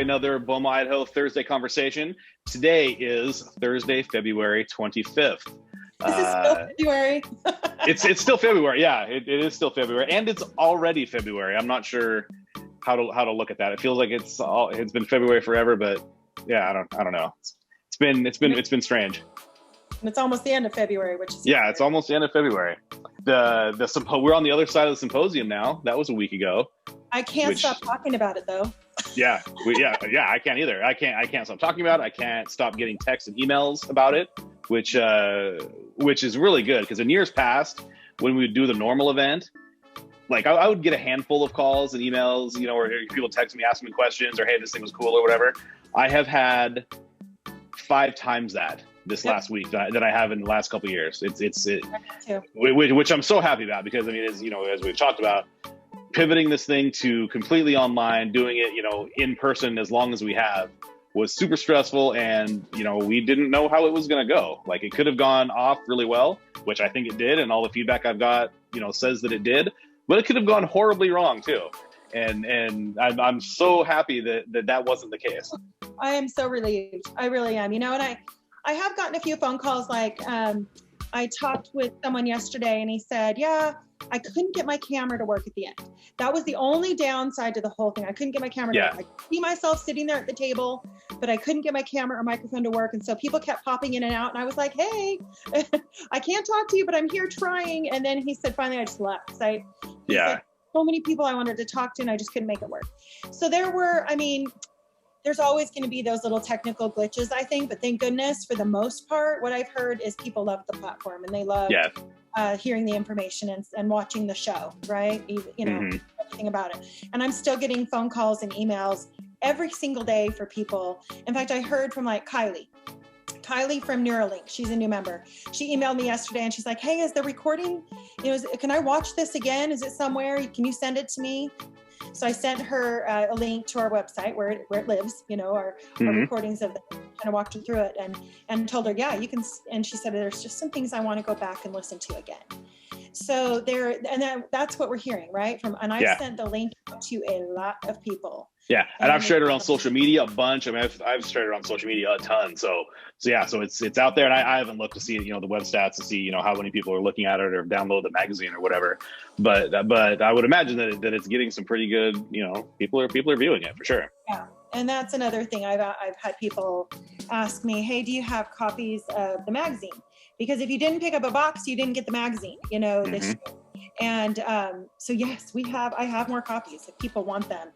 another BOMA Idaho Thursday conversation. Today is Thursday, February 25th. This is still February. It's still February. Yeah, it is still February, and it's already February. I'm not sure how to look at that. It feels like it's been February forever, but yeah, I don't know. It's been strange. And it's almost the end of February, which is yeah, it's almost the end of February. We're on the other side of the symposium now. That was a week ago. I can't stop talking about it though. Yeah, I can't either. I can't stop talking about it. I can't stop getting texts and emails about it, which is really good, because in years past, when we would do the normal event, like I would get a handful of calls and emails, or people text me, asking me questions, or hey, this thing was cool or whatever. I have had 5 times that this last week that I have in the last couple of years. Which I'm so happy about, because I mean, as we've talked about, pivoting this thing to completely online, doing it, in person as long as we have, was super stressful, and we didn't know how it was going to go. Like, it could have gone off really well, which I think it did, and all the feedback I've got, says that it did, but it could have gone horribly wrong too. And I'm so happy that wasn't the case. I am so relieved. I really am. And I have gotten a few phone calls. Like, I talked with someone yesterday, and he said, yeah, I couldn't get my camera to work at the end. That was the only downside to the whole thing. I couldn't get my camera to work. I could see myself sitting there at the table, but I couldn't get my camera or microphone to work. And so people kept popping in and out. And I was like, hey, I can't talk to you, but I'm here trying. And then he said, finally, I just left. Said, so many people I wanted to talk to, and I just couldn't make it work. So there's always going to be those little technical glitches, I think, but thank goodness, for the most part, what I've heard is people love the platform, and they love hearing the information and watching the show, right? Everything about it. And I'm still getting phone calls and emails every single day for people. In fact, I heard from Kylie from Neuralink. She's a new member. She emailed me yesterday, and she's like, hey, is the recording, can I watch this again? Is it somewhere? Can you send it to me? So I sent her a link to our website where it lives, our recordings of it, kind of walked her through it, and told her, yeah, you can. And she said, there's just some things I want to go back and listen to again. So that's what we're hearing, right? I sent the link to a lot of people. Yeah, and I've shared it on social media a bunch. I mean, I've shared it on social media a ton. So it's out there, and I haven't looked to see the web stats to see how many people are looking at it or download the magazine or whatever. But I would imagine that it's getting some pretty good. People are viewing it for sure. Yeah, and that's another thing. I've had people ask me, hey, do you have copies of the magazine? Because if you didn't pick up a box, you didn't get the magazine. This year. And so yes, I have more copies if people want them.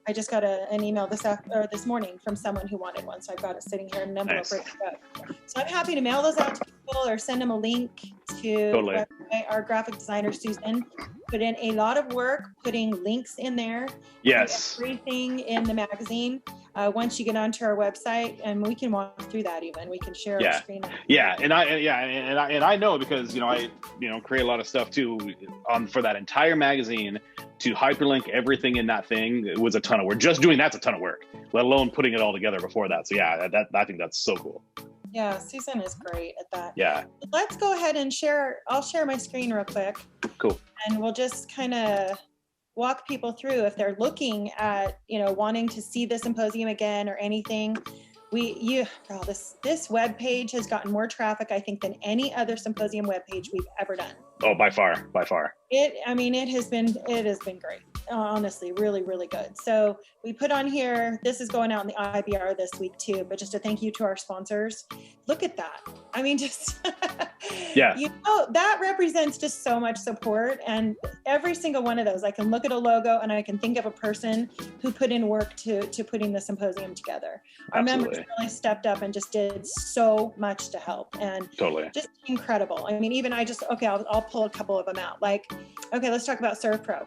I just got an email this morning from someone who wanted one, so I've got it sitting here in an envelope ready to go. So I'm happy to mail those out to people or send them a link to our graphic designer Susan. Put in a lot of work putting links in there. Yes. Everything in the magazine. Once you get onto our website, and we can walk through that, even we can share our screen. And I know, because I create a lot of stuff too for that entire magazine. To hyperlink everything in that thing, it was a ton of work. Just doing that's a ton of work, let alone putting it all together before that. So I think that's so cool. Yeah, Susan is great at that. Yeah. Let's go ahead and share. I'll share my screen real quick. Cool. And we'll just kind of walk people through if they're looking at, wanting to see the symposium again or anything. This web page has gotten more traffic, I think, than any other symposium web page we've ever done. Oh, by far. It has been great. Honestly, really, really good. So we put on here, this is going out in the IBR this week too, but just a thank you to our sponsors. Look at that. I mean, just, that represents just so much support. And every single one of those, I can look at a logo and I can think of a person who put in work to putting the symposium together. Our members really stepped up and just did so much to help, and just incredible. I mean, even I'll pull a couple of them out. Let's talk about ServPro.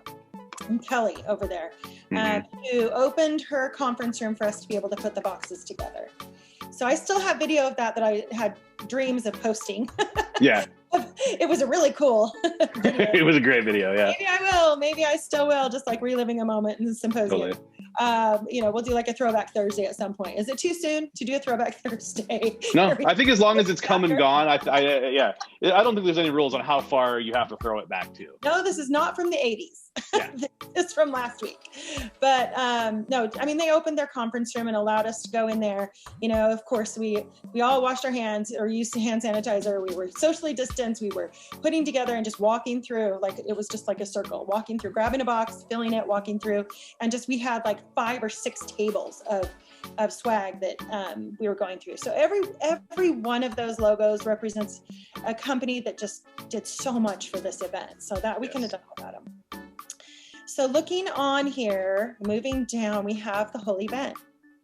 And Kelly over there, who opened her conference room for us to be able to put the boxes together. So I still have video of that I had dreams of posting. Yeah. It was a really cool video. It was a great video, yeah. maybe I still will, just like reliving a moment in the Symposium. Totally. We'll do like a throwback Thursday at some point. Is it too soon to do a throwback Thursday? No, I think as long as it's come and gone, I don't think there's any rules on how far you have to throw it back to. No, this is not from the 80s. Yeah. It's from last week. But no, I mean, they opened their conference room and allowed us to go in there. Of course, we all washed our hands or used hand sanitizer. We were socially distanced. We were putting together and just walking through, like it was just like a circle, walking through, grabbing a box, filling it, walking through. And just, we had like 5 or 6 tables of swag that we were going through. So every one of those logos represents a company that just did so much for this event. So that we can have done without them. So looking on here, moving down, we have the whole event,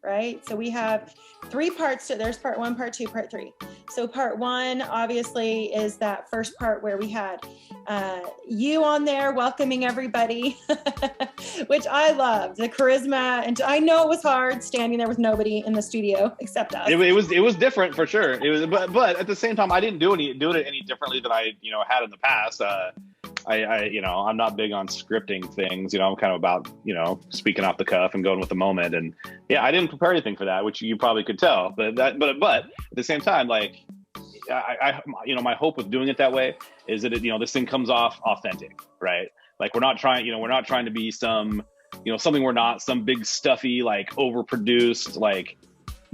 right? So we have 3 parts to, there's part 1, part 2, part 3. So part 1 obviously is that first part where we had you on there welcoming everybody, which I loved, the charisma. And I know it was hard standing there with nobody in the studio except us. It was different for sure. It was, but at the same time, I didn't do it any differently than I had in the past. I'm not big on scripting things. I'm kind of about, speaking off the cuff and going with the moment. And yeah, I didn't prepare anything for that, which you probably could tell. But at the same time, like, my hope with doing it that way is that this thing comes off authentic, right? Like we're not trying to be some, something we're not, some big stuffy, like overproduced, like,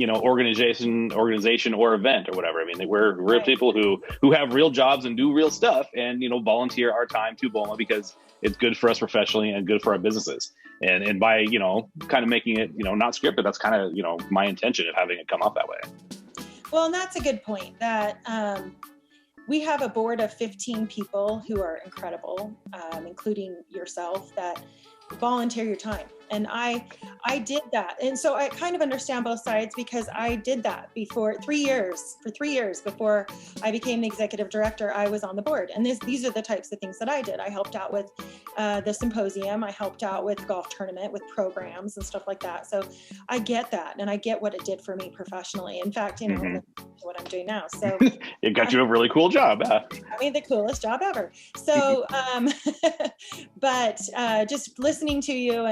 organization or event or whatever. I mean, we're real people who have real jobs and do real stuff and, volunteer our time to BOMA because it's good for us professionally and good for our businesses. And by, kind of making it, not scripted, that's kind of, my intention of having it come off that way. Well, and that's a good point that we have a board of 15 people who are incredible, including yourself, that volunteer your time. And I did that. And so I kind of understand both sides because I did that for 3 years before I became the executive director. I was on the board. And these are the types of things that I did. I helped out with the Symposium. I helped out with golf tournament, with programs and stuff like that. So I get that. And I get what it did for me professionally. In fact, what I'm doing now. So it got you a really cool job. I mean, the coolest job ever. So, but just listening to you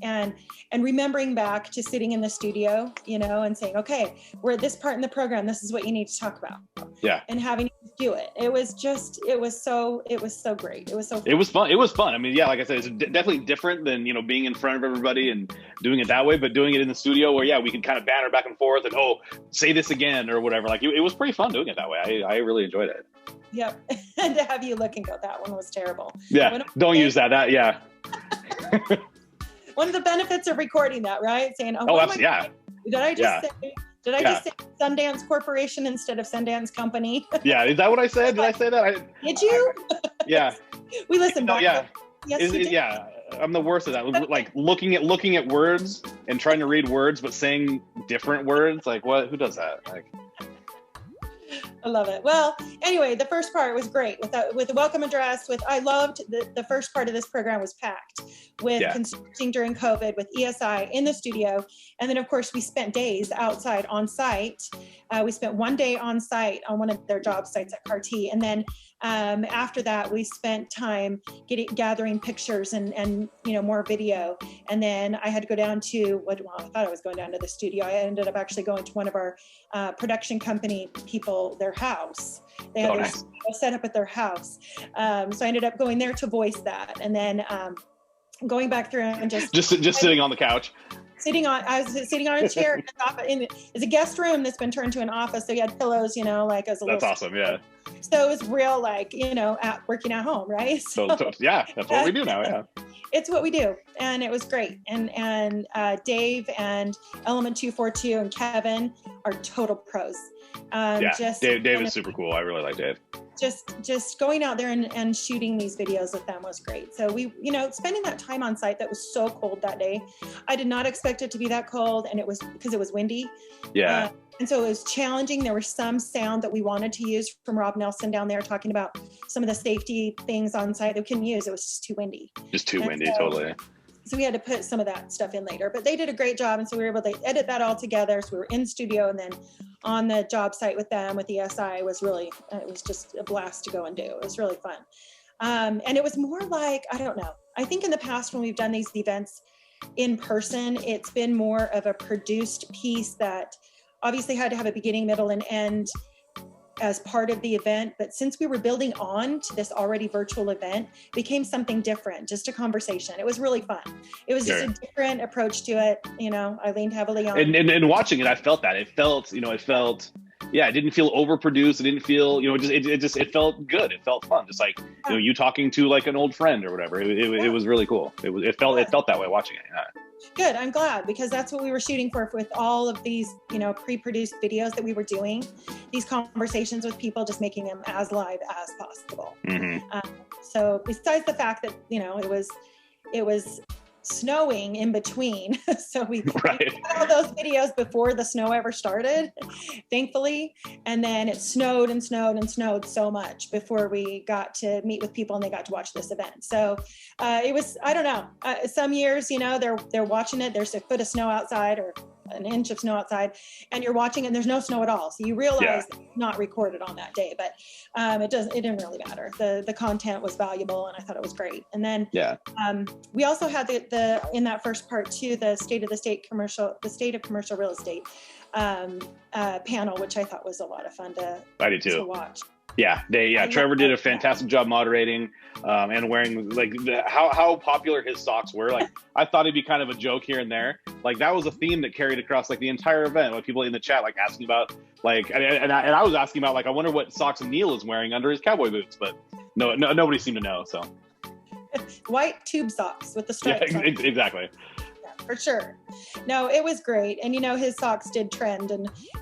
and remembering back to sitting in the studio, and saying, okay, we're at this part in the program. This is what you need to talk about. Yeah. And having to do it. It was so great. It was so fun. It was fun. I mean, yeah, like I said, it's definitely different than, being in front of everybody and doing it that way, but doing it in the studio where, yeah, we can kind of banter back and forth and, say this again or whatever. Like it was pretty fun doing it that way. I really enjoyed it. Yep. And to have you look and go, that one was terrible. Yeah. Don't use that. Yeah. One of the benefits of recording that, right? Saying, yeah. Did I just say Sundance Corporation instead of Sundance Company? Yeah. Is that what I said? Did I say that? Did you? Yeah. We listened back. Yeah. Yes, we did. Yeah. I'm the worst at that. Like looking at words and trying to read words, but saying different words. Like what? Who does that? Like. I love it. Well, anyway, the first part was great with the welcome address. I loved the first part of this program was packed with consulting during COVID with ESI in the studio. And then of course we spent days outside on site. We spent 1 day on site on one of their job sites at CAR-T. And then after that, we spent time gathering pictures and more video. And then I had to go down to I thought I was going down to the studio. I ended up actually going to one of our production company people, their house. They had their set up at their house. So I ended up going there to voice that. And then going back through and just sitting on the couch. I was sitting on a chair it's a guest room that's been turned to an office. So you had pillows, like as a little. That's awesome. Yeah. So it was real, like, working at home, right? So yeah, that's what we do now. Yeah. It's what we do. And it was great. And Dave and Element 242 and Kevin are total pros. Dave is super cool. I really like Dave. Just going out there and shooting these videos with them was great. So we, spending that time on site, that was so cold that day. I did not expect it to be that cold, and it was because it was windy. Yeah. And so it was challenging. There was some sound that we wanted to use from Rob Nelson down there talking about some of the safety things on site that we couldn't use. It was just too windy. Totally. So we had to put some of that stuff in later, but they did a great job. And so we were able to edit that all together. So we were in studio and then on the job site with them, with ESI, it was just a blast to go and do. It was really fun. And it was more like, I don't know. I think in the past when we've done these events in person, it's been more of a produced piece that obviously had to have a beginning, middle, and end as part of the event. But since we were building on to this already virtual event, it became something different, just a conversation. It was really fun. It was just a different approach to it. You know, I leaned heavily on. And watching it, I felt that. It felt, yeah, it didn't feel overproduced. It didn't feel, it felt good. It felt fun. Just like, you talking to like an old friend or whatever. It was really cool. It felt that way watching it. Yeah. Good. I'm glad, because that's what we were shooting for with all of these, pre-produced videos that we were doing, these conversations with people, just making them as live as possible. Mm-hmm. So besides the fact that, it was snowing in between. So we had all those videos before the snow ever started, thankfully. And then it snowed and snowed and snowed so much before we got to meet with people and they got to watch this event. So it was, I don't know, some years, they're watching it, there's a foot of snow outside or an inch of snow outside, and you're watching it and there's no snow at all. So you realize it's not recorded on that day, but it didn't really matter. The content was valuable and I thought it was great. And then we also had the in that first part too, the state of commercial real estate panel, which I thought was a lot of fun to watch. Yeah, Trevor did a fantastic job moderating and wearing how popular his socks were. Like, I thought it'd be kind of a joke here and there. Like, that was a theme that carried across like the entire event. Like, people in the chat asking about and I was asking about I wonder what socks Neil is wearing under his cowboy boots, but no, nobody seemed to know. So white tube socks with the stripes. Yeah, exactly. For sure. No, it was great, and his socks did trend,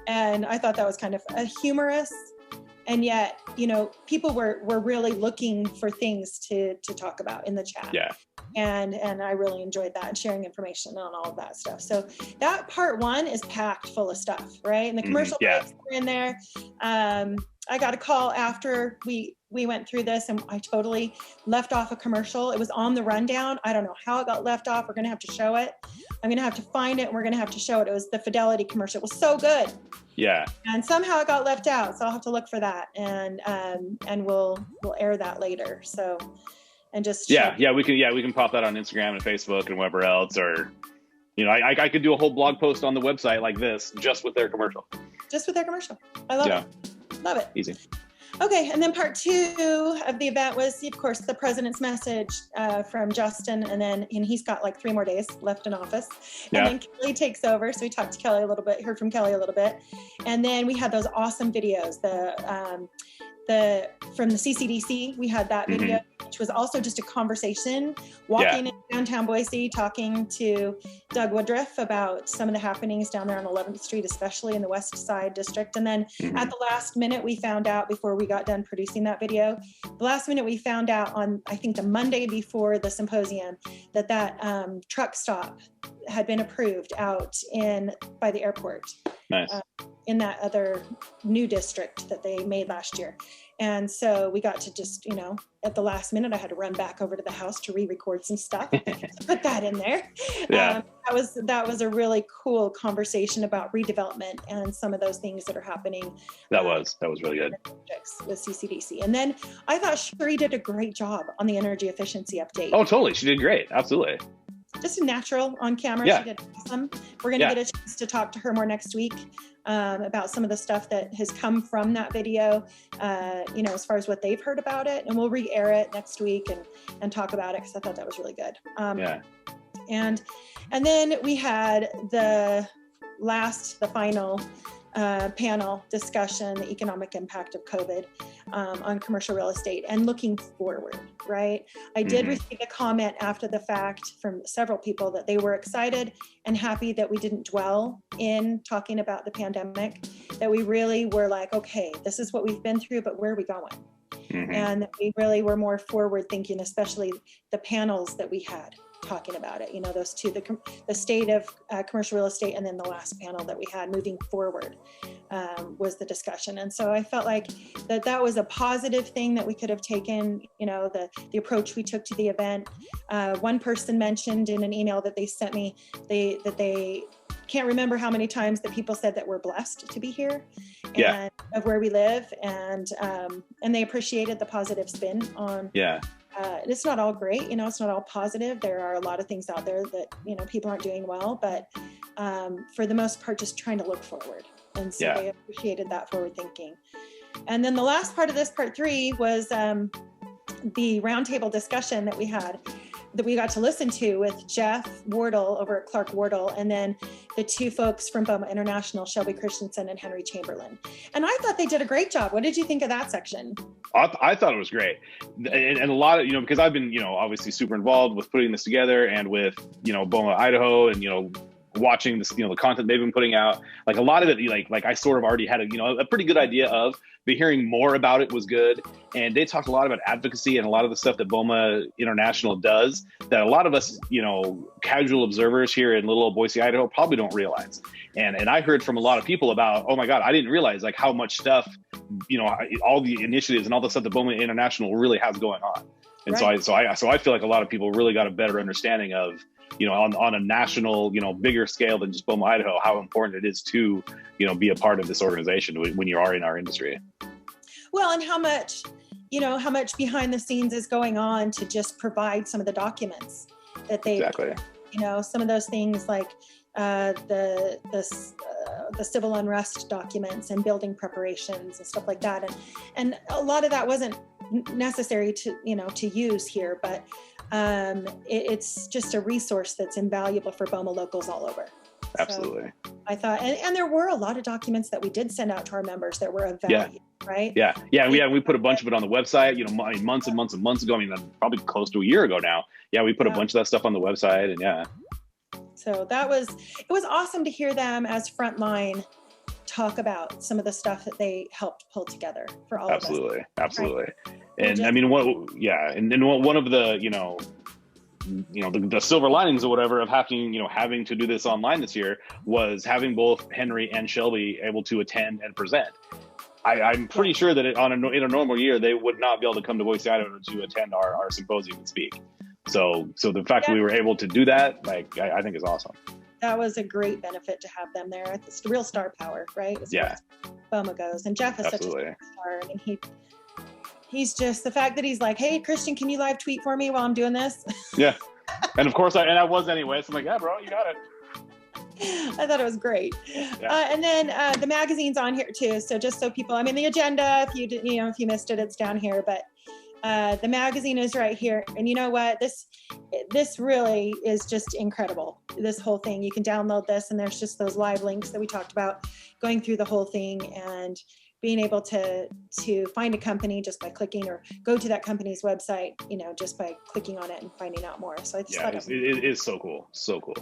and I thought that was kind of a humorous. And yet, people were really looking for things to talk about in the chat. Yeah. And I really enjoyed that and sharing information on all of that stuff. So that part one is packed full of stuff, right? And the commercial breaks were in there. I got a call after we went through this and I totally left off a commercial. It was on the rundown. I don't know how it got left off. We're going to have to show it. I'm going to have to find it and we're going to have to show it. It was the Fidelity commercial. It was so good. Yeah. And somehow it got left out. So I'll have to look for that and we'll air that later. So, and just we can pop that on Instagram and Facebook and wherever else, or, I could do a whole blog post on the website like this, just with their commercial. I love it. Love it. Easy. Okay, and then part two of the event was, of course, the president's message from Justin, and he's got 3 more days left in office. And then Kelly takes over, so we talked to Kelly a little bit, heard from Kelly a little bit, and then we had those awesome videos. From the CCDC, we had that video, which was also just a conversation, walking in downtown Boise, talking to Doug Woodruff about some of the happenings down there on 11th Street, especially in the West Side District. And then at the last minute, we found out, before we got done producing that video, the last minute we found out on, I think, the Monday before the symposium, that truck stop had been approved out by the airport. Nice. In that other new district that they made last year. And so we got to just, at the last minute, I had to run back over to the house to re-record some stuff, put that in there. Yeah. That was a really cool conversation about redevelopment and some of those things that are happening. That was really good. With CCDC. And then I thought Sheree did a great job on the energy efficiency update. Oh, totally. She did great. Absolutely. Just a natural on camera. Yeah. She did awesome. We're going to get a chance to talk to her more next week about some of the stuff that has come from that video, as far as what they've heard about it. And we'll re-air it next week and talk about it, because I thought that was really good. And then we had the final panel discussion, the economic impact of COVID on commercial real estate and looking forward, right? I did receive a comment after the fact from several people that they were excited and happy that we didn't dwell in talking about the pandemic, that we really were like, okay, this is what we've been through, but where are we going? And that we really were more forward thinking, especially the panels that we had talking about it, those two, the state of commercial real estate, and then the last panel that we had moving forward was the discussion. And so I felt like that was a positive thing that we could have taken, the approach we took to the event. One person mentioned in an email that they sent me, that they can't remember how many times that people said that we're blessed to be here and Yeah. of where we live. And they appreciated the positive spin on, it's not all great, you know, it's not all positive. There are a lot of things out there that, you know, people aren't doing well, but for the most part, just trying to look forward. And so they appreciated that forward thinking. And then the last part of this, part 3, was the roundtable discussion that we had, that we got to listen to with Jeff Wardle over at Clark Wardle, and then the 2 folks from BOMA International, Shelby Christensen and Henry Chamberlain. And I thought they did a great job. What did you think of that section? I thought it was great. And a lot of, you know, because I've been, you know, obviously super involved with putting this together and with, you know, BOMA Idaho and, you know, watching this, you know, the content they've been putting out, like a lot of it, like I sort of already had a, you know, a pretty good idea of, but hearing more about it was good. And they talked a lot about advocacy and a lot of the stuff that BOMA International does that a lot of us, you know, casual observers here in little old Boise, Idaho probably don't realize. And I heard from a lot of people about, oh my God, I didn't realize like how much stuff, you know, all the initiatives and all the stuff that BOMA International really has going on. And so I feel like a lot of people really got a better understanding of, you know, on a national, you know, bigger scale than just BOMA Idaho, how important it is to, you know, be a part of this organization when you are in our industry. Well, and how much, you know, how much behind the scenes is going on to just provide some of the documents that they, you know, some of those things like the civil unrest documents and building preparations and stuff like that. And a lot of that wasn't necessary to, you know, to use here, but it's just a resource that's invaluable for BOMA locals all over. Absolutely. So I thought, and there were a lot of documents that we did send out to our members that were of value, right? Yeah. We put a bunch of it on the website, you know, months and months and months ago. I mean, probably close to a year ago now. Yeah, we put a bunch of that stuff on the website, and So it was awesome to hear them as frontline talk about some of the stuff that they helped pull together for all of us. Absolutely. Right? And I mean, and then one of the, you know, the silver linings or whatever of having to do this online this year was having both Henry and Shelby able to attend and present. I'm pretty sure that in a normal year, they would not be able to come to Boise, Idaho to attend our symposium and speak. So the fact that we were able to do that, like, I think is awesome. That was a great benefit to have them there. It's the real star power, right? As far as BOMA goes. And Jeff is such a star. I mean, he's just, the fact that he's like, hey, Krisjan, can you live tweet for me while I'm doing this? Yeah. And of course, I was anyway. So I'm like, yeah, bro, you got it. I thought it was great. And then the magazine's on here too. So just so people, I mean, the agenda, if you missed it, it's down here, but the magazine is right here. And you know what, this really is just incredible. This whole thing, you can download this, and there's just those live links that we talked about, going through the whole thing and being able to find a company just by clicking, or go to that company's website, you know, just by clicking on it and finding out more. So I just thought it is so cool. So cool.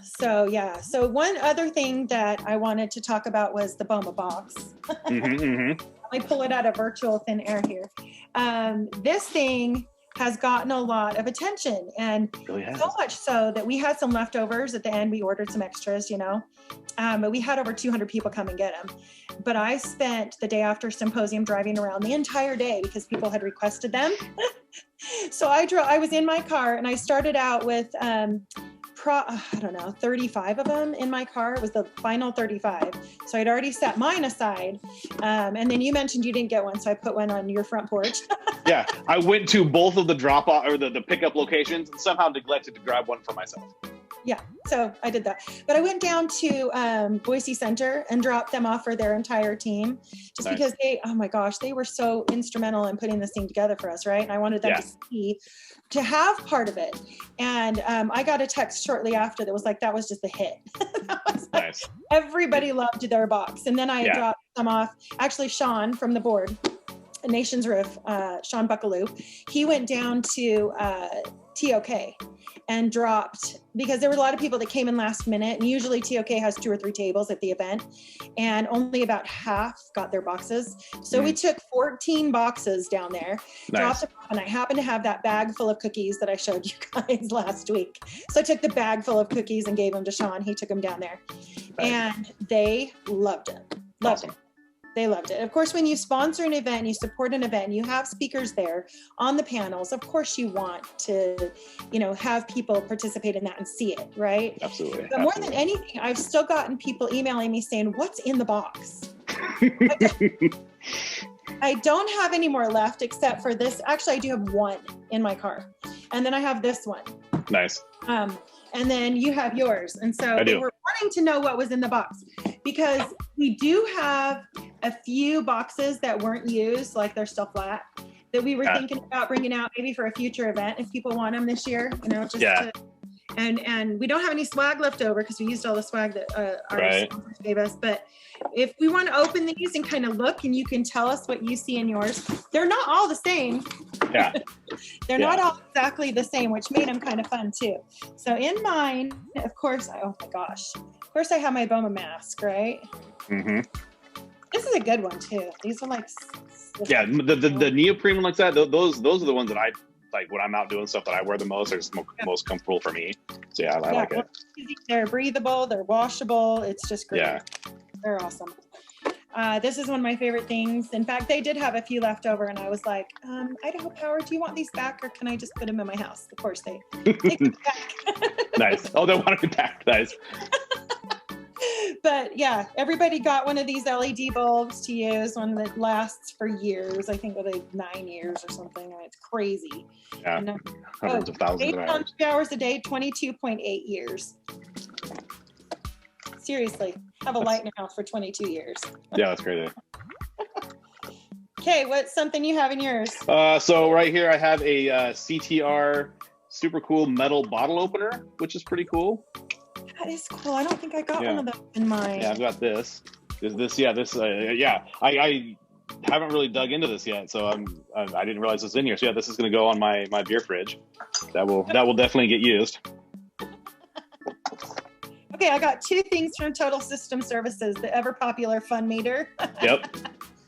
So so one other thing that I wanted to talk about was the BOMA box. Let me pull it out of virtual thin air here. This thing has gotten a lot of attention, and so much so that we had some leftovers at the end. We ordered some extras, you know, but we had over 200 people come and get them. But I spent the day after Symposium driving around the entire day because people had requested them. So I was in my car, and I started out with 35 of them in my car. It was the final 35. So I'd already set mine aside. And then you mentioned you didn't get one, so I put one on your front porch. Yeah, I went to both of the drop off or the pickup locations and somehow neglected to grab one for myself. Yeah, so I did that. But I went down to Boise Center and dropped them off for their entire team, just because they were so instrumental in putting this thing together for us, right? And I wanted them to have part of it. And I got a text shortly after that was like, that was just a hit. Everybody loved their box. And then I dropped them off. Actually, Sean from the board, Nation's Roof, Sean Buckaloo, he went down to TOK and dropped, because there were a lot of people that came in last minute, and usually TOK has 2 or 3 tables at the event, and only about half got their boxes. So we took 14 boxes down there, dropped them off, and I happened to have that bag full of cookies that I showed you guys last week. So I took the bag full of cookies and gave them to Sean. He took them down there, and they loved it. Loved it. They loved it. Of course, when you sponsor an event, you support an event, you have speakers there on the panels, of course you want to, have people participate in that and see it, right? Absolutely. But more than anything, I've still gotten people emailing me saying, what's in the box? I don't have any more left except for this. Actually, I do have one in my car. And then I have this one. Nice. And then you have yours. And so they were wanting to know what was in the box, because we do have a few boxes that weren't used, like they're still flat, that we were thinking about bringing out maybe for a future event if people want them this year, and we don't have any swag left over because we used all the swag that our sponsors gave us. But if we want to open these and kind of look, and you can tell us what you see in yours, they're not all the same. Yeah. They're not all exactly the same, which made them kind of fun too. So in mine, of course, of course I have my Boma Mask, right? Mm-hmm. This is a good one too. These are like, the neoprene one like that. Those are the ones that I like when I'm out doing stuff that I wear the most. They're just most comfortable for me. So I like it. They're breathable. They're washable. It's just great. Yeah. They're awesome. This is one of my favorite things. In fact, they did have a few left over, and I was like, Idaho Power, do you want these back, or can I just put them in my house? Of course, they back. Nice. Oh, they want to be back. Nice. But yeah, everybody got one of these LED bulbs to use, one that lasts for years. I think like 9 years or something. It's crazy. Yeah, hundreds of thousands of hours. 3 hours a day, 22.8 years. Seriously, have a light in your house for 22 years. Yeah, that's crazy. Okay, what's something you have in yours? So right here I have a CTR super cool metal bottle opener, which is pretty cool. That is cool. I don't think I got one of those in mine. Yeah, I've got this. I haven't really dug into this yet, so I didn't realize it's in here. So yeah, this is going to go on my beer fridge. That will definitely get used. Okay, I got two things from Total System Services, the ever popular fun meter. Yep,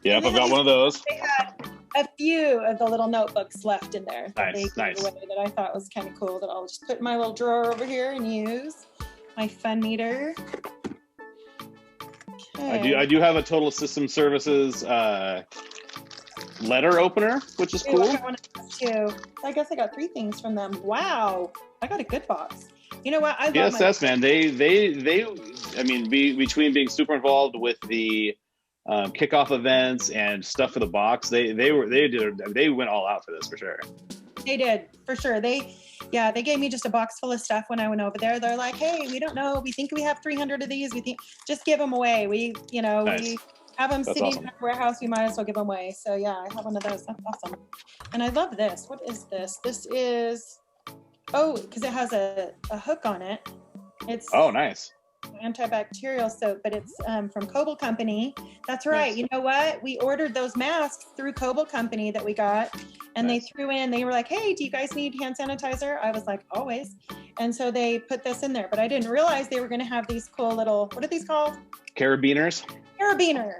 I've got one of those. They had a few of the little notebooks left in there. Nice. That I thought was kind of cool, that I'll just put in my little drawer over here and use. My fun meter. Okay. I do have a Total System Services letter opener, which is cool. I got one of those too. I guess I got 3 things from them. Wow, I got a good box. You know what? I love PSS, man. They. I mean, between being super involved with the kickoff events and stuff for the box, they went all out for this for sure. They did, for sure. They gave me just a box full of stuff when I went over there. They're like, hey, we don't know. We think we have 300 of these. We think just give them away. We have them sitting in our warehouse. We might as well give them away. So yeah, I have one of those. That's awesome. And I love this. What is this? This is, because it has a hook on it. It's nice. Anti-Bacterial Soap, but it's from Cobalt Company. That's right. Nice. You know what? We ordered those masks through Cobalt Company that we got, and they were like, hey, do you guys need hand sanitizer? I was like, always. And so they put this in there, but I didn't realize they were going to have these cool little, what are these called? Carabiners. Carabiner.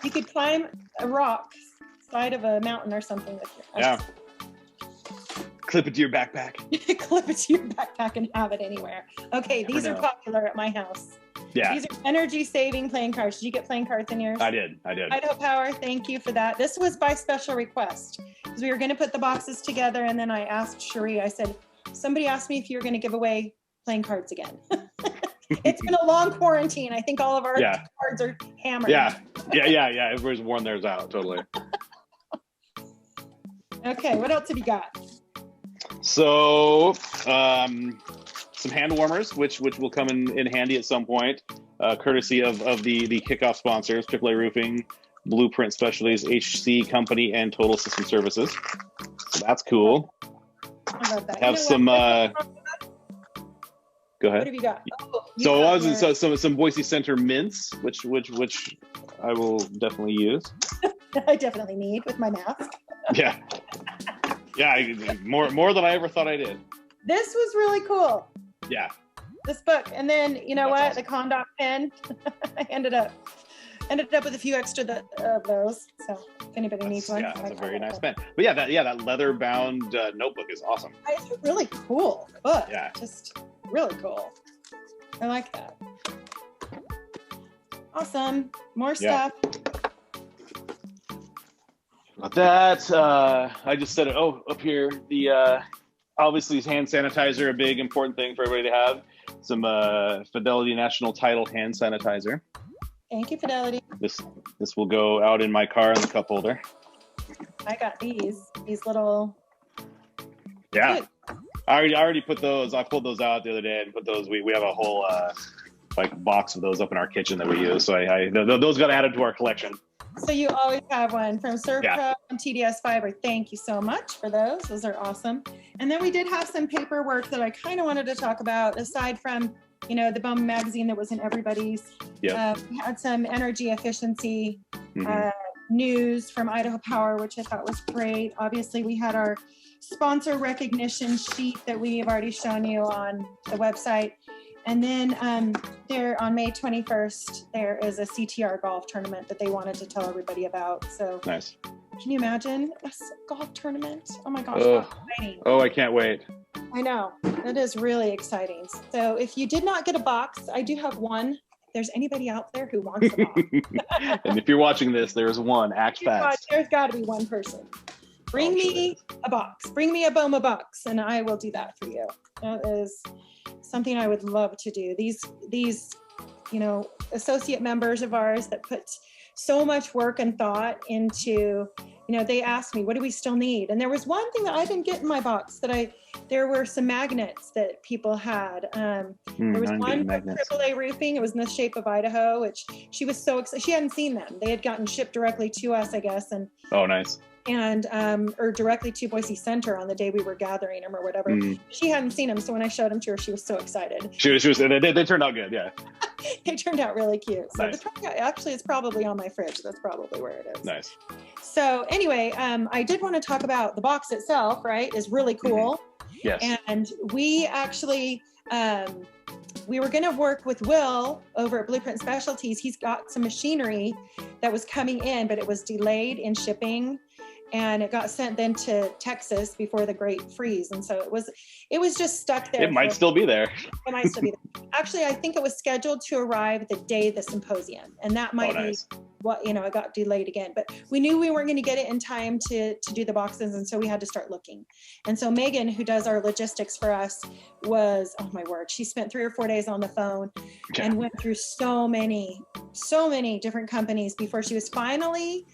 You could climb a rock side of a mountain or something with your Clip it to your backpack. Clip it to your backpack and have it anywhere. Okay, these are popular at my house. Yeah. These are energy-saving playing cards. Did you get playing cards in yours? I did. Idaho Power, thank you for that. This was by special request, because we were going to put the boxes together, and then I asked Cherie, I said, somebody asked me if you were going to give away playing cards again. It's been a long quarantine. I think all of our cards are hammered. Yeah. Everybody's worn theirs out, totally. Okay, what else have you got? So, some hand warmers, which will come in handy at some point, courtesy of the kickoff sponsors, AAA Roofing, Blueprint Specialties, HC Company, and Total System Services. So that's cool. I love that. Have some. Go ahead. What have you got? Some Boise Center mints, which I will definitely use. I definitely need with my mask. Yeah. More than I ever thought I did. This was really cool. Yeah. This book, and then That's what? Awesome. The Condom pen. I ended up with a few extra of those. So if anybody needs one, that's a very nice pen. But that leather bound notebook is awesome. It's a really cool book. Yeah. Just really cool. I like that. Awesome. More stuff. About that, I just said it. Oh, up here, the obviously hand sanitizer, a big important thing for everybody to have. Some Fidelity National Title hand sanitizer. Thank you, Fidelity. This will go out in my car in the cup holder. I got these little. Yeah, I already put those. I pulled those out the other day and put those. We have a whole like box of those up in our kitchen that we use. So those got added to our collection. So you always have one from Servco and TDS Fiber. Thank you so much for those. Those are awesome. And then we did have some paperwork that I kind of wanted to talk about, aside from, you know, the BOMA magazine that was in everybody's. Yeah. We had some energy efficiency news from Idaho Power, which I thought was great. Obviously, we had our sponsor recognition sheet that we have already shown you on the website. And then there on May 21st, there is a Ctr Golf Tournament that they wanted to tell everybody about. So nice. Can you imagine a golf tournament? Oh my gosh, exciting. Oh, I can't wait. I know, it is really exciting. So if you did not get a box, I do have one. If there's anybody out there who wants a box. And if you're watching this, there's one, act fast. There's got to be one person. Bring me a box. Bring me a BOMA box, and I will do that for you. That is something I would love to do. These, you know, associate members of ours that put so much work and thought into, you know, they asked me, what do we still need? And there was one thing that I didn't get in my box there were some magnets that people had. There was one for AAA roofing. It was in the shape of Idaho, which she was so excited. She hadn't seen them. They had gotten shipped directly to us, I guess. And oh, nice. And or directly to Boise Center on the day we were gathering them or whatever. She hadn't seen them, so when I showed them to her, she was so excited. She was. They turned out good, yeah. They turned out really cute. So nice. Actually, it's probably on my fridge. That's probably where it is. Nice. So anyway, I did want to talk about the box itself. Right, is really cool. Yes. And we actually. We were going to work with Will over at Blueprint Specialties. He's got some machinery that was coming in, but it was delayed in shipping, and it got sent then to Texas before the Great Freeze. And so it was just stuck there. It might still be there. It might still be there. Actually, I think it was scheduled to arrive the day of the symposium, and that might be what, you know, it got delayed again. But we knew we weren't going to get it in time to do the boxes, and so we had to start looking. And so Megan, who does our logistics for us, was, oh my word, she spent 3 or 4 days on the phone and went through so many different companies before she was finally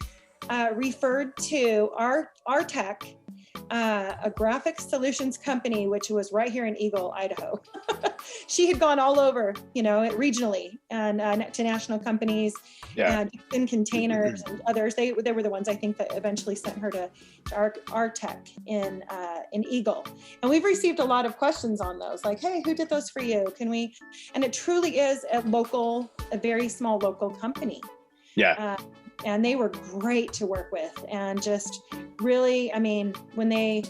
referred to our tech, a graphic solutions company, which was right here in Eagle, Idaho. She had gone all over, you know, regionally and to national companies and in containers and others. They were the ones I think that eventually sent her to our tech in Eagle. And we've received a lot of questions on those, like, hey, who did those for you? Can we? And it truly is a very small local company. Yeah. And they were great to work with, and just really, I mean, when they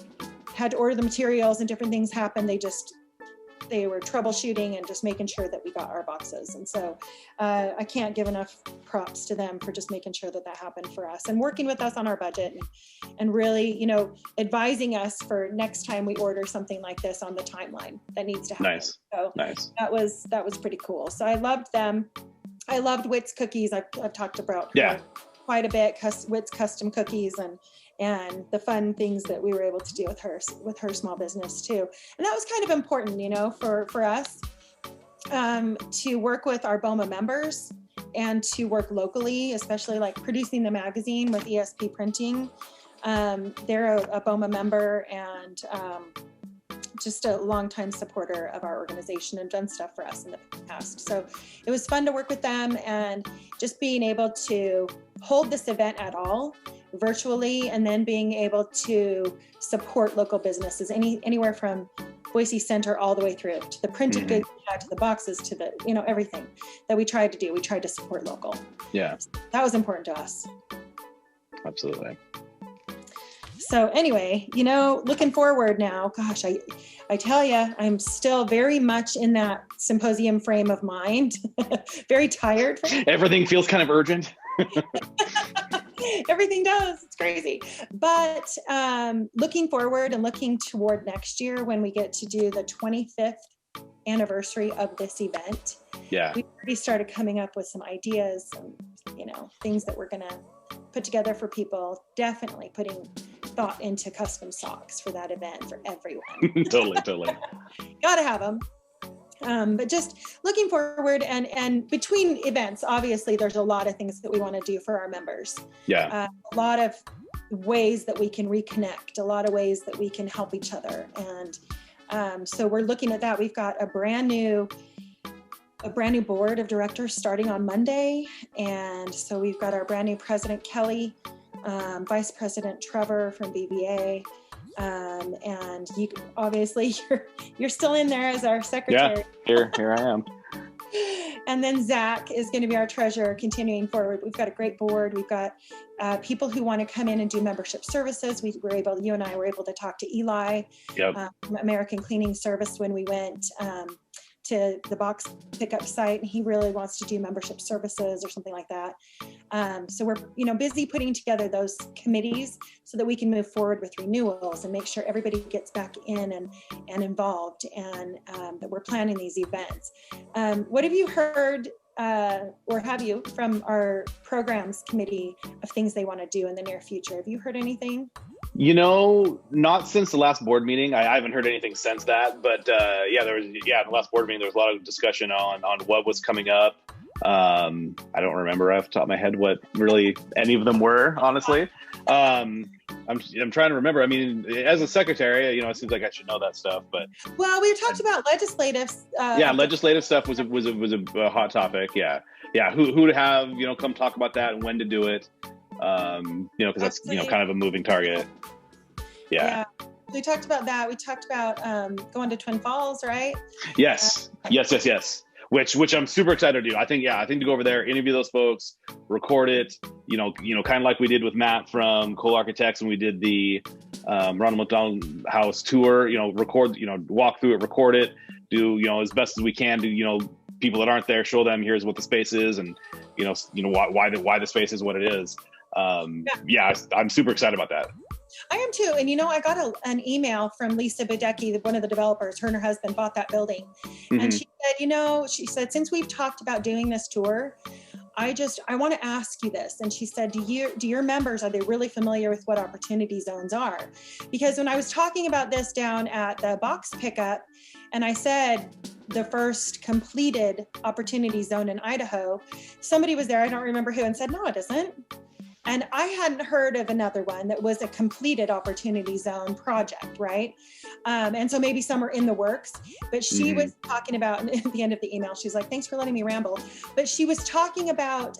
had to order the materials and different things happened, they were troubleshooting and just making sure that we got our boxes. And so I can't give enough props to them for just making sure that happened for us and working with us on our budget and really, you know, advising us for next time we order something like this on the timeline that needs to happen. Nice. So nice. That was pretty cool. So I loved them. I loved Witt's cookies. I've talked about quite a bit, Witt's custom cookies and the fun things that we were able to do with her small business too. And that was kind of important, you know, for us to work with our BOMA members and to work locally, especially like producing the magazine with ESP Printing. They're a BOMA member and just a longtime supporter of our organization and done stuff for us in the past. So it was fun to work with them, and just being able to hold this event at all virtually, and then being able to support local businesses anywhere from Boise Center all the way through to the printed goods, to the boxes, to the, you know, everything that we tried to do. We tried to support local. Yeah. So that was important to us. Absolutely. So anyway, you know, looking forward now, gosh, I tell you, I'm still very much in that symposium frame of mind, very tired. Everything feels kind of urgent. Everything does. It's crazy. But looking forward and looking toward next year when we get to do the 25th anniversary of this event. Yeah. we already started coming up with some ideas and, things that we're going to put together for people. Definitely putting thought into custom socks for that event for everyone. Totally. Gotta have them. But just looking forward and between events, obviously there's a lot of things that we want to do for our members. Yeah. A lot of ways that we can reconnect, a lot of ways that we can help each other. And so we're looking at that. We've got a brand new board of directors starting on Monday. And so we've got our brand new president, Kelly, Vice President Trevor from BBA. And you obviously you're still in there as our secretary. Yeah, here I am. And then Zach is going to be our treasurer continuing forward. We've got a great board. We've got people who want to come in and do membership services. You and I were able to talk to Eli, from American Cleaning Service when we went to the box pickup site, and he really wants to do membership services or something like that. So we're busy putting together those committees so that we can move forward with renewals and make sure everybody gets back in and involved, and that we're planning these events. What have you heard or have you from our programs committee of things they want to do in the near future? Have you heard anything? Not since the last board meeting. I haven't heard anything since that, but the last board meeting, there was a lot of discussion on what was coming up. I don't remember off the top of my head what really any of them were, honestly. I'm trying to remember. I mean, as a secretary, it seems like I should know that stuff, but. Well, we talked about legislative. Legislative stuff was a hot topic. Yeah. Who to have, come talk about that and when to do it. Because that's, kind of a moving target. Yeah. We talked about that. We talked about going to Twin Falls, right? Yes. Which I'm super excited to do. I think to go over there, interview those folks, record it, kind of like we did with Matt from Cole Architects when we did the Ronald McDonald House tour, record, walk through it, record it, do, as best as we can do, people that aren't there, show them here's what the space is and, why the space is what it is. I'm super excited about that. I am too. And I got an email from Lisa Budecki, one of the developers. Her and her husband bought that building. Mm-hmm. And she said, since we've talked about doing this tour, I want to ask you this. And she said, do your members, are they really familiar with what opportunity zones are? Because when I was talking about this down at the box pickup, and I said the first completed opportunity zone in Idaho, somebody was there, I don't remember who, and said, no, it isn't. And I hadn't heard of another one that was a completed opportunity zone project, right? And so maybe some are in the works, but she was talking about, and at the end of the email, she's like, thanks for letting me ramble. But she was talking about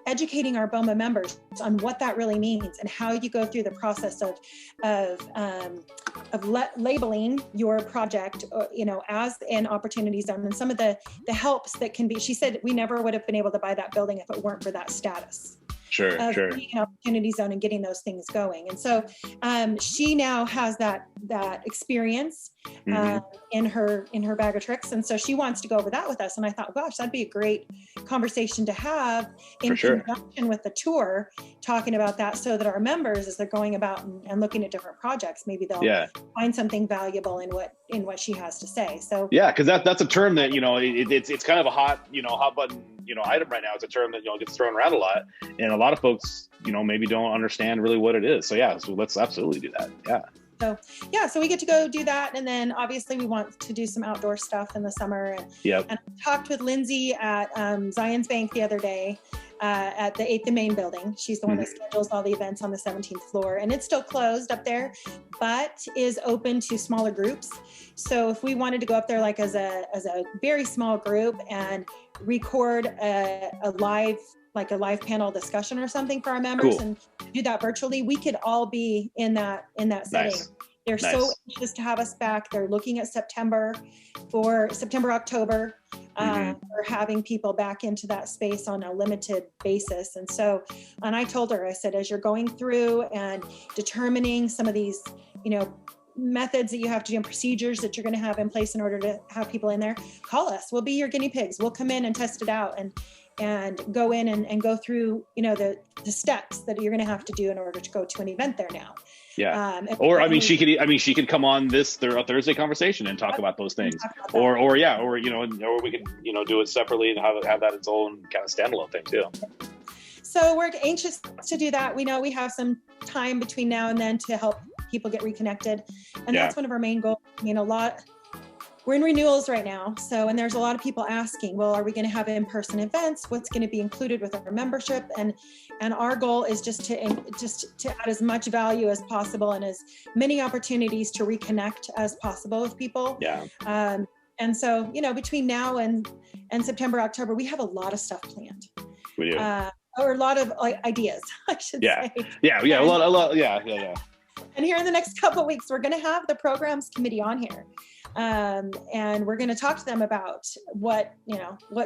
educating our BOMA members on what that really means and how you go through the process of labeling your project, as an opportunity zone, and some of the helps that can be. She said we never would have been able to buy that building if it weren't for that status. Sure. Being an opportunity zone and getting those things going. And so she now has that experience in her bag of tricks. And so she wants to go over that with us. And I thought, gosh, that'd be a great conversation to have in conjunction with the tour, talking about that so that our members, as they're going about and looking at different projects, maybe they'll find something valuable in what she has to say. So because that's a term that, it's kind of a hot button, item right now. It's a term that, gets thrown around a lot. And a lot of folks, maybe don't understand really what it is. So let's absolutely do that. So we get to go do that. And then obviously we want to do some outdoor stuff in the summer. And I talked with Lindsay at Zions Bank the other day at the 8th and Main building. She's the one that schedules all the events on the 17th floor. And it's still closed up there, but is open to smaller groups. So if we wanted to go up there like as a very small group and record a live panel discussion or something for our members and do that virtually, we could all be in that setting. Nice. They're so anxious to have us back. They're looking at September, October, for having people back into that space on a limited basis. And I told her, I said, as you're going through and determining some of these, methods that you have to do and procedures that you're going to have in place in order to have people in there, call us. We'll be your guinea pigs. We'll come in and test it out and go in and go through, the steps that you're going to have to do in order to go to an event there now. Yeah. Or she could come on this Thursday conversation and talk about those things. Or we can, do it separately and have that its own kind of standalone thing too. So we're anxious to do that. We know we have some time between now and then to help people get reconnected. And that's one of our main goals. We're in renewals right now. And there's a lot of people asking, well, are we going to have in-person events? What's going to be included with our membership? And our goal is just to add as much value as possible and as many opportunities to reconnect as possible with people. Yeah. And so, between now and September, October, we have a lot of stuff planned. We do. Or a lot of ideas, I should say. Yeah. A lot. Yeah. And here in the next couple of weeks, we're going to have the programs committee on here. And we're going to talk to them about what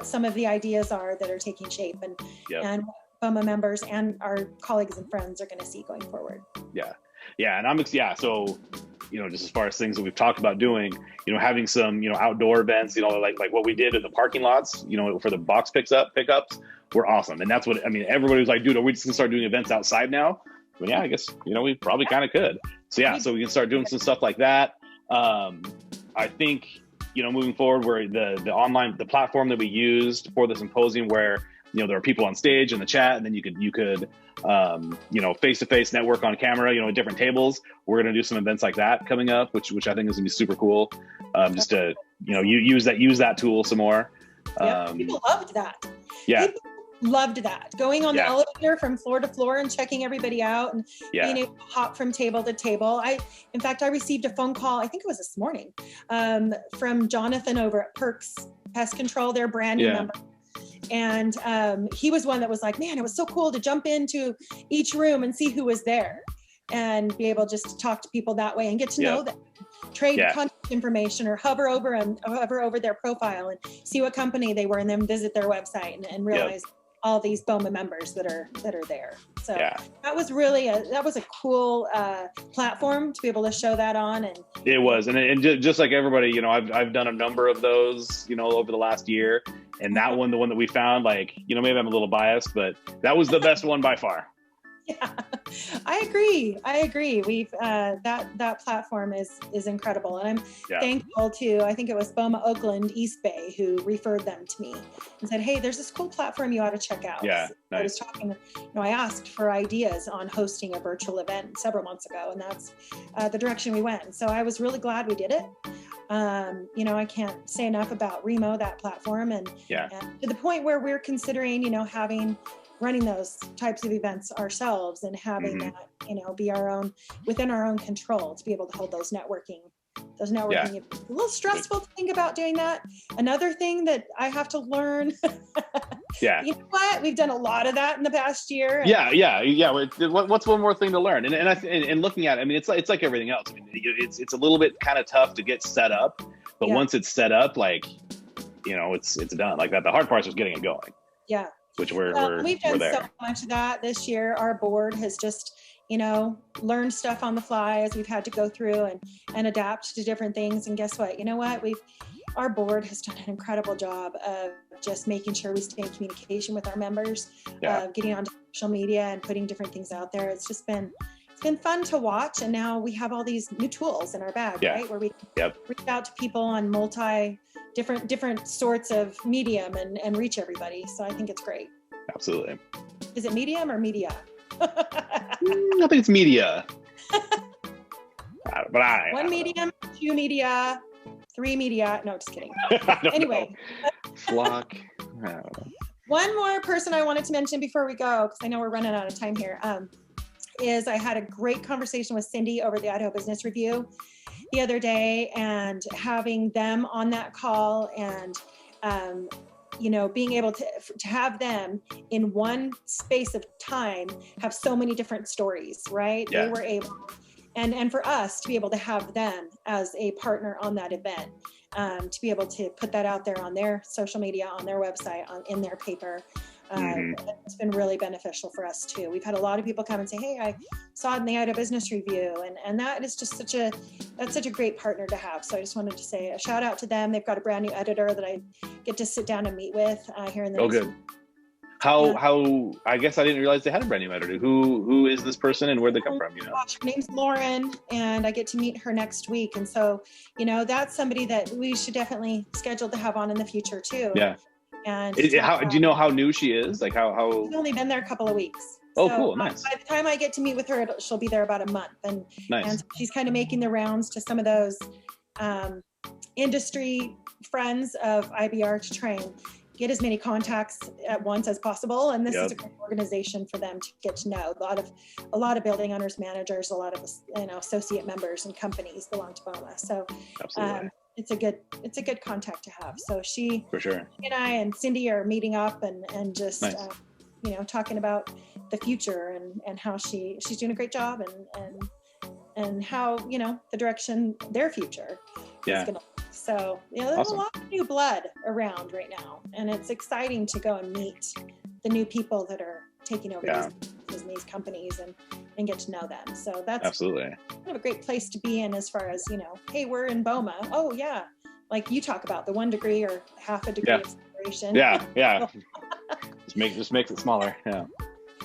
some of the ideas are that are taking shape and what BOMA members and our colleagues and friends are going to see going forward. Yeah. And so, just as far as things that we've talked about doing, having some, outdoor events, like what we did in the parking lots, for the box pickups were awesome. And that's what, everybody was like, dude, are we just gonna start doing events outside now? But yeah, I guess, we probably kind of could. So we can start doing some stuff like that. I think, moving forward, where the platform that we used for the symposium, where, there are people on stage in the chat, and then you could face-to-face network on camera, at different tables. We're going to do some events like that coming up, which I think is going to be super cool. Just to, use that tool some more. People loved that. Yeah. People loved that. Going on the elevator from floor to floor and checking everybody out and being able to hop from table to table. In fact, I received a phone call, I think it was this morning, from Jonathan over at Perks Pest Control, their brand new member. And he was one that was like, man, it was so cool to jump into each room and see who was there and be able just to talk to people that way and get to know them, trade contact information or hover over their profile and see what company they were and then visit their website and realize all these BOMA members that are there. So that was really a cool platform to be able to show that on. And it was, and just like everybody, I've done a number of those, over the last year, and that one, the one that we found, maybe I'm a little biased, but that was the best one by far. Yeah, I agree. We've that platform is incredible, and I'm thankful to, I think it was BOMA Oakland East Bay who referred them to me and said, hey, there's this cool platform you ought to check out. Yeah, nice. I was talking, I asked for ideas on hosting a virtual event several months ago, and that's the direction we went. So I was really glad we did it. I can't say enough about Remo, that platform, and to the point where we're considering, running those types of events ourselves and having that, be our own, within our own control, to be able to hold those networking events. A little stressful to think about doing that. Another thing that I have to learn. You know what? We've done a lot of that in the past year. What's one more thing to learn? And looking at it, it's like everything else. It's a little bit kind of tough to get set up, but once it's set up, it's done. Like that. The hard part is just getting it going. Yeah. Which we've done so much of that this year. Our board has just, learned stuff on the fly as we've had to go through and adapt to different things. And guess what? Our board has done an incredible job of just making sure we stay in communication with our members, getting onto social media and putting different things out there. It's been fun to watch. And now we have all these new tools in our bag, right? Where we reach out to people on different sorts of medium and reach everybody. So I think it's great. Absolutely. Is it medium or media? I think it's media. One medium, two media, three media. No, just kidding. Anyway. Flock. One more person I wanted to mention before we go, because I know we're running out of time here, is I had a great conversation with Cindy over the Idaho Business Review the other day, and having them on that call and being able to have them in one space of time have so many different stories, right? They were able, and for us to be able to have them as a partner on that event, to be able to put that out there on their social media, on their website, in their paper. It's been really beneficial for us too. We've had a lot of people come and say, hey, I saw it in the Idaho Business Review, and that is just such a great partner to have. So I just wanted to say a shout out to them. They've got a brand new editor that I get to sit down and meet with here in the How I guess I didn't realize they had a brand new editor. Who is this person and where'd they come from? You know, Gosh, her name's Lauren, and I get to meet her next week. And so, you know, that's somebody that we should definitely schedule to have on in the future too. Yeah. And do you know how new she is? Like how? She's only been there a couple of weeks. Oh, so, cool, nice. By the time I get to meet with her, she'll be there about a month, and nice. And she's kind of making the rounds to some of those industry friends of IBR to try and get as many contacts at once as possible. And this is a great organization for them to get to know. A lot of building owners, managers, a lot of associate members and companies belong to BOMA. So it's a good contact to have. So she, for sure, and I and Cindy are meeting up and just nice. Talking about the future and how she's doing a great job and how the direction their future is going to. So there's awesome. A lot of new blood around right now, and it's exciting to go and meet the new people that are taking over these companies and get to know them. So that's absolutely kind of a great place to be in, as far as hey, we're in BOMA. Oh yeah, like you talk about the 1 degree or half a degree of separation. Yeah. just makes it smaller. Yeah.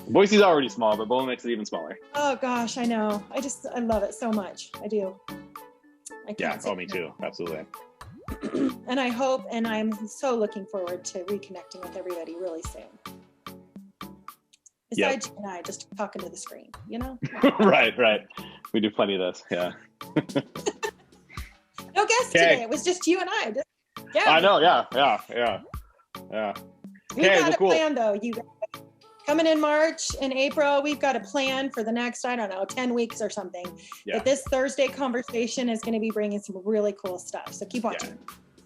Boise's already small, but BOMA makes it even smaller. Oh gosh, I know. I love it so much. I do. Me too. Absolutely. And I hope, and I'm so looking forward to reconnecting with everybody really soon. Besides you and I just talking to the screen, Right. We do plenty of this. Yeah. No guests today. It was just you and I. I know. Yeah. We've got a plan though. You guys. Coming in March and April, we've got a plan for the next, 10 weeks or something. Yeah. But this Thursday conversation is going to be bringing some really cool stuff. So keep watching.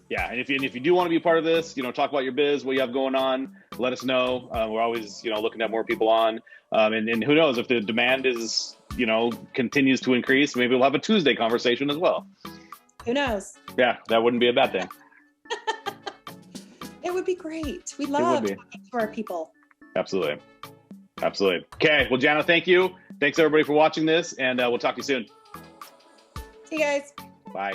Yeah. And if you do want to be a part of this, talk about your biz, what you have going on, let us know. We're always, looking to have more people on. And who knows, if the demand is, continues to increase, maybe we'll have a Tuesday conversation as well. Who knows? Yeah, that wouldn't be a bad thing. It would be great. We love talking to our people. Absolutely. Okay. Well, Jana, thank you. Thanks everybody for watching this, and we'll talk to you soon. See you guys. Bye.